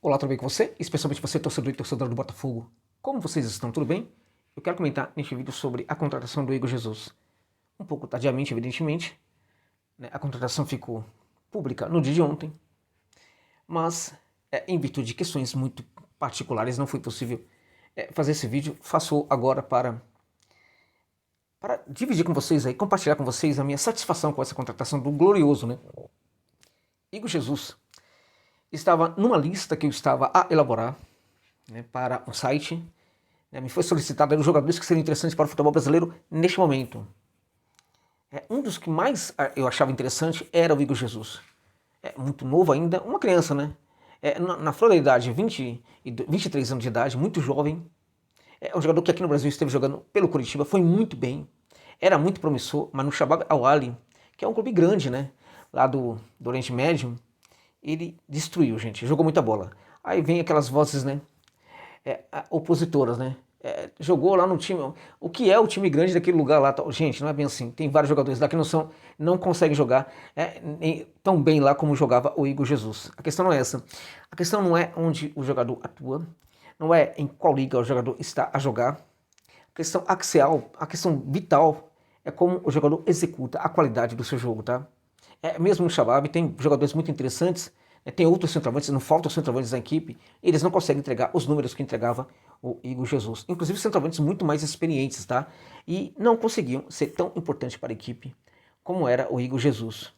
Olá, tudo bem com você? Especialmente você, torcedor e torcedora do Botafogo. Como vocês estão? Tudo bem? Eu quero comentar neste vídeo sobre a contratação do Igor Jesus. Um pouco tardiamente, evidentemente, né? A contratação ficou pública no dia de ontem, mas em virtude de questões muito particulares não foi possível fazer esse vídeo. Faço agora para dividir com vocês aí, compartilhar com vocês a minha satisfação com essa contratação do glorioso, né? Igor Jesus estava numa lista que eu estava a elaborar, né, para um site. Me foi solicitado os jogadores que seriam interessantes para o futebol brasileiro neste momento. Um dos que mais eu achava interessante era o Igor Jesus. Muito novo ainda, uma criança, né? Na flor da idade, 23 anos de idade, muito jovem. É um jogador que aqui no Brasil esteve jogando pelo Curitiba, foi muito bem. Era muito promissor, mas no Shabab Al-Ahly, que é um clube grande, né? Lá do Oriente Médio, ele destruiu, gente. Jogou muita bola. Aí vem aquelas vozes, né? Opositoras, né? Jogou lá no time. O que é o time grande daquele lugar lá? Gente, não é bem assim. Tem vários jogadores lá que não conseguem jogar tão bem lá como jogava o Igor Jesus. A questão não é essa. A questão não é onde o jogador atua, não é em qual liga o jogador está a jogar. A questão axial, a questão vital é como o jogador executa a qualidade do seu jogo, tá? Mesmo no Shabab tem jogadores muito interessantes. Tem outros centroavantes, não faltam centroavantes na equipe, eles não conseguem entregar os números que entregava o Igor Jesus. Inclusive centroavantes muito mais experientes, tá? E não conseguiam ser tão importantes para a equipe como era o Igor Jesus.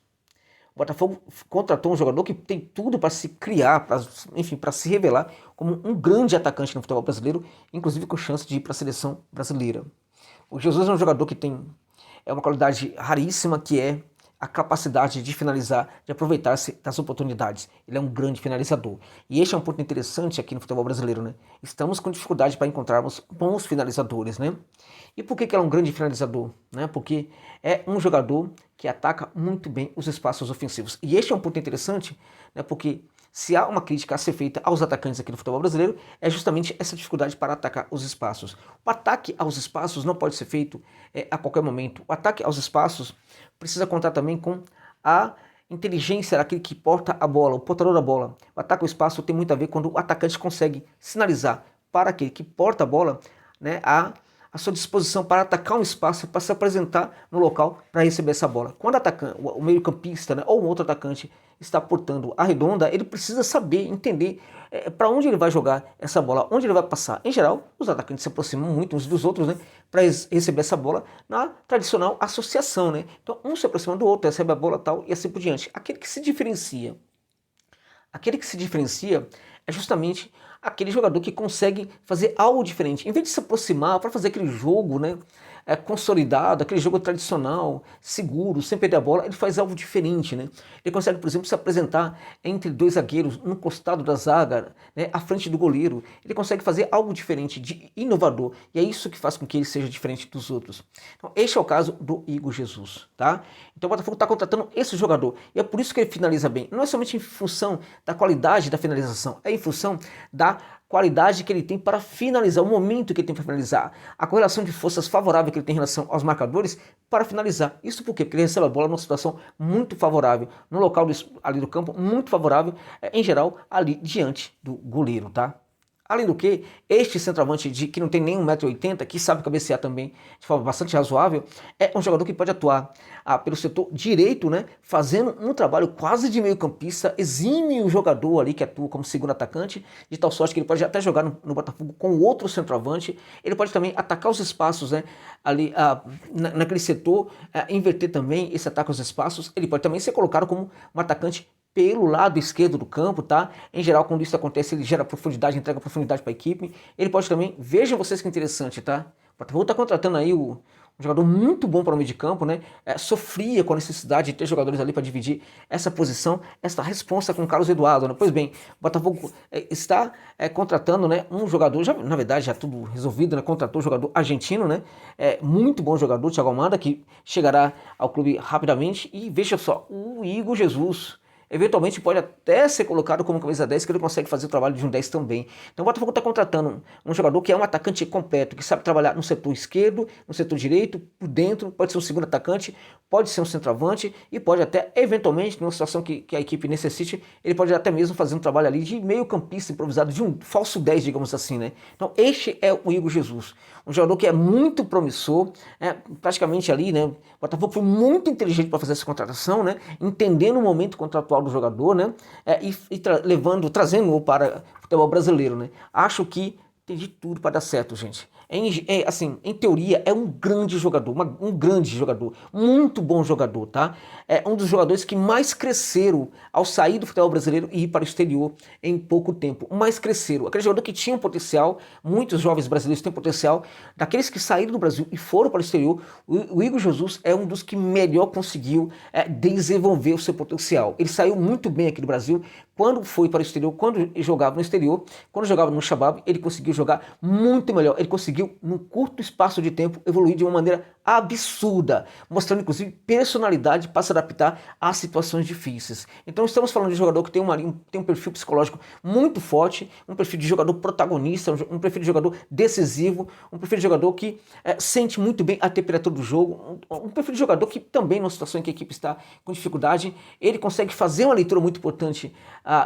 O Botafogo contratou um jogador que tem tudo para se criar, para se revelar como um grande atacante no futebol brasileiro, inclusive com chance de ir para a seleção brasileira. O Jesus é um jogador que tem uma qualidade raríssima, que é a capacidade de finalizar, de aproveitar-se das oportunidades. Ele é um grande finalizador. E este é um ponto interessante aqui no futebol brasileiro, né? Estamos com dificuldade para encontrarmos bons finalizadores, né? E por que ele é um grande finalizador? Né? Porque é um jogador que ataca muito bem os espaços ofensivos. E este é um ponto interessante, né? Porque se há uma crítica a ser feita aos atacantes aqui no futebol brasileiro, é justamente essa dificuldade para atacar os espaços. O ataque aos espaços não pode ser feito a qualquer momento. O ataque aos espaços precisa contar também com a inteligência daquele que porta a bola, o portador da bola. O ataque ao espaço tem muito a ver quando o atacante consegue sinalizar para aquele que porta a bola, né, a sua disposição para atacar um espaço, para se apresentar no local para receber essa bola. Quando o meio-campista, né, ou um outro atacante está portando a redonda, ele precisa saber, entender para onde ele vai jogar essa bola, onde ele vai passar. Em geral, os atacantes se aproximam muito uns dos outros, né, para receber essa bola na tradicional associação, né? Então, um se aproxima do outro, recebe a bola tal e assim por diante. Aquele que se diferencia é justamente aquele jogador que consegue fazer algo diferente. Em vez de se aproximar para fazer aquele jogo, né, consolidado, aquele jogo tradicional, seguro, sem perder a bola, ele faz algo diferente, né? Ele consegue, por exemplo, se apresentar entre dois zagueiros, no costado da zaga, né, à frente do goleiro. Ele consegue fazer algo diferente, de inovador. E é isso que faz com que ele seja diferente dos outros. Então, este é o caso do Igor Jesus, tá? Então o Botafogo está contratando esse jogador. E é por isso que ele finaliza bem. Não é somente em função da qualidade da finalização, é em função da qualidade que ele tem para finalizar, o momento que ele tem para finalizar, a correlação de forças favorável que ele tem em relação aos marcadores para finalizar. Isso por quê? Porque ele recebe a bola numa situação muito favorável, no local ali do campo, muito favorável, em geral, ali diante do goleiro, tá? Além do que, este centroavante que não tem nem 1,80 m, que sabe cabecear também de forma bastante razoável, é um jogador que pode atuar pelo setor direito, né, fazendo um trabalho quase de meio campista, exímio jogador ali que atua como segundo atacante, de tal sorte que ele pode até jogar no Botafogo com outro centroavante. Ele pode também atacar os espaços, né, ali naquele setor, inverter também esse ataque aos espaços. Ele pode também ser colocado como um atacante pelo lado esquerdo do campo, tá? Em geral, quando isso acontece, ele gera profundidade, entrega profundidade para a equipe. Ele pode também, vejam vocês que interessante, tá? O Botafogo está contratando aí um jogador muito bom para o meio de campo, né? Sofria com a necessidade de ter jogadores ali para dividir essa posição, essa responsa com o Carlos Eduardo, né? Pois bem, o Botafogo está contratando, né, um jogador, já, na verdade já tudo resolvido, né? Contratou um jogador argentino, né? Muito bom jogador, Thiago Almada, que chegará ao clube rapidamente. E veja só, o Igor Jesus, eventualmente pode até ser colocado como camisa 10, que ele consegue fazer o trabalho de um 10 também. Então o Botafogo está contratando um jogador que é um atacante completo, que sabe trabalhar no setor esquerdo, no setor direito, por dentro, pode ser um segundo atacante, pode ser um centroavante e pode até, eventualmente, numa situação que a equipe necessite, ele pode até mesmo fazer um trabalho ali de meio campista improvisado, de um falso 10, digamos assim, né? Então este é o Igor Jesus, um jogador que é muito promissor, praticamente ali, né? O Botafogo foi muito inteligente para fazer essa contratação, né? Entendendo o momento contratual do jogador, né? Trazendo-o para o futebol brasileiro, né? Acho que tem de tudo para dar certo, gente. Assim, em teoria, é um grande jogador, um grande jogador, muito bom jogador, tá? É um dos jogadores que mais cresceram ao sair do futebol brasileiro e ir para o exterior em pouco tempo. Mais cresceram. Aquele jogador que tinha um potencial, muitos jovens brasileiros têm potencial, daqueles que saíram do Brasil e foram para o exterior, o Igor Jesus é um dos que melhor conseguiu desenvolver o seu potencial. Ele saiu muito bem aqui do Brasil, quando foi para o exterior, quando jogava no exterior, quando jogava no Shabab, ele conseguiu jogar muito melhor. Ele conseguiu, num curto espaço de tempo, evoluir de uma maneira absurda, mostrando inclusive personalidade para se adaptar a situações difíceis. Então estamos falando de um jogador que tem um perfil psicológico muito forte, um perfil de jogador protagonista, um perfil de jogador decisivo, um perfil de jogador que sente muito bem a temperatura do jogo, um perfil de jogador que também, numa situação em que a equipe está com dificuldade, ele consegue fazer uma leitura muito importante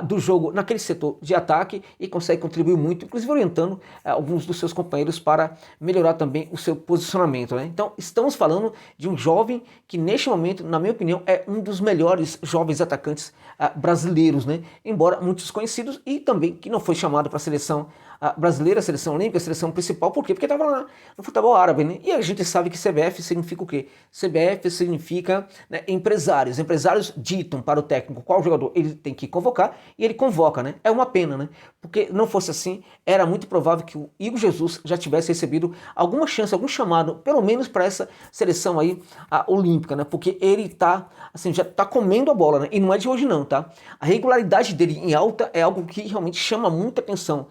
do jogo naquele setor de ataque e consegue contribuir muito, inclusive orientando alguns dos seus companheiros para melhorar também o seu posicionamento, né? Então estamos falando de um jovem que neste momento, na minha opinião, é um dos melhores jovens atacantes brasileiros, né? Embora muitos conhecidos e também que não foi chamado para a seleção brasileira, a seleção olímpica, a seleção principal. Por quê? Porque estava lá no futebol árabe, né? E a gente sabe que CBF significa o quê? CBF significa, né, empresários. Empresários ditam para o técnico qual jogador ele tem que convocar e ele convoca, né? É uma pena, né? Porque não fosse assim, era muito provável que o Igor Jesus já tivesse recebido alguma chance, algum chamado, pelo menos para essa seleção aí olímpica, né? Porque ele tá, assim, já tá comendo a bola, né? E não é de hoje não, tá? A regularidade dele em alta é algo que realmente chama muita atenção.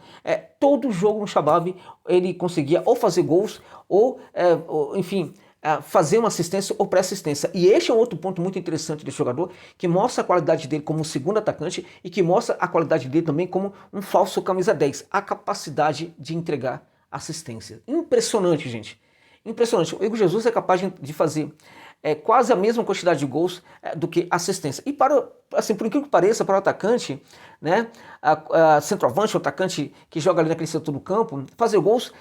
Todo jogo no Shabab ele conseguia ou fazer gols ou enfim, fazer uma assistência ou pré-assistência. E este é um outro ponto muito interessante desse jogador, que mostra a qualidade dele como um segundo atacante e que mostra a qualidade dele também como um falso camisa 10. A capacidade de entregar assistência. Impressionante, gente. Impressionante. O Igor Jesus é capaz de fazer quase a mesma quantidade de gols do que assistência. E assim, por incrível que pareça, para o atacante, né, centroavante, o atacante que joga ali naquele setor do campo, fazer gols,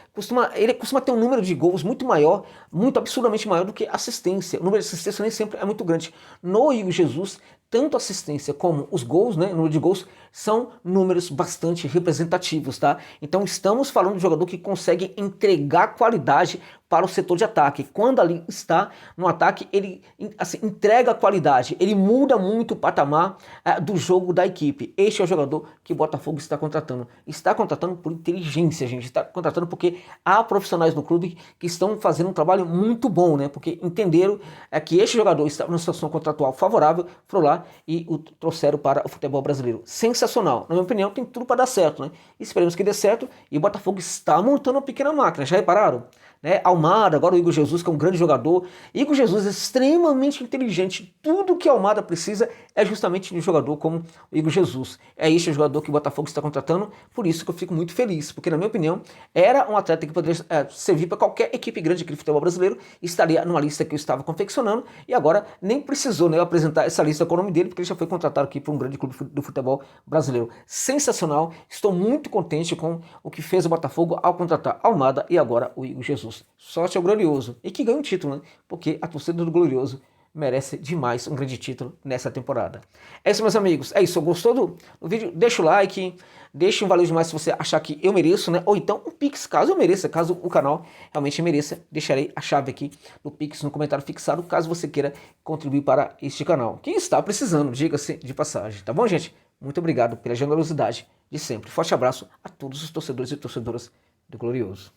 ele costuma ter um número de gols muito maior, muito absurdamente maior do que assistência. O número de assistência nem sempre é muito grande. No Igor Jesus, tanto a assistência como os gols, né, o número de gols, são números bastante representativos, tá? Então estamos falando de um jogador que consegue entregar qualidade para o setor de ataque. Quando ali está no ataque, ele assim, entrega qualidade, ele muda muito o patamar do jogo da equipe. Este é o jogador que o Botafogo está contratando. Está contratando por inteligência, gente. Está contratando porque há profissionais no clube que estão fazendo um trabalho muito bom, né? Porque entenderam que este jogador estava numa situação contratual favorável, foram lá e o trouxeram para o futebol brasileiro. Sensacional. Na minha opinião, tem tudo para dar certo, né? Esperemos que dê certo. E o Botafogo está montando uma pequena máquina. Já repararam? Né? Almada, agora o Igor Jesus, que é um grande jogador. Igor Jesus é extremamente inteligente. Tudo que a Almada precisa é justamente de um jogador como o Igor Jesus. É este o jogador que o Botafogo está contratando, por isso que eu fico muito feliz, porque na minha opinião, era um atleta que poderia servir para qualquer equipe grande aqui do futebol brasileiro, estaria numa lista que eu estava confeccionando, e agora nem precisou, né, eu apresentar essa lista com o nome dele, porque ele já foi contratado aqui por um grande clube do futebol brasileiro. Sensacional, estou muito contente com o que fez o Botafogo ao contratar Almada e agora o Igor Jesus. Sorte ao Glorioso, e que ganha um título, né? Porque a torcida do Glorioso merece demais um grande título nessa temporada. É isso, meus amigos. É isso. Gostou do vídeo? Deixa o like, deixa um valeu demais se você achar que eu mereço, né? Ou então um Pix, caso eu mereça, caso o canal realmente mereça. Deixarei a chave aqui do Pix no comentário fixado, caso você queira contribuir para este canal. Quem está precisando, diga-se de passagem. Tá bom, gente? Muito obrigado pela generosidade de sempre. Forte abraço a todos os torcedores e torcedoras do Glorioso.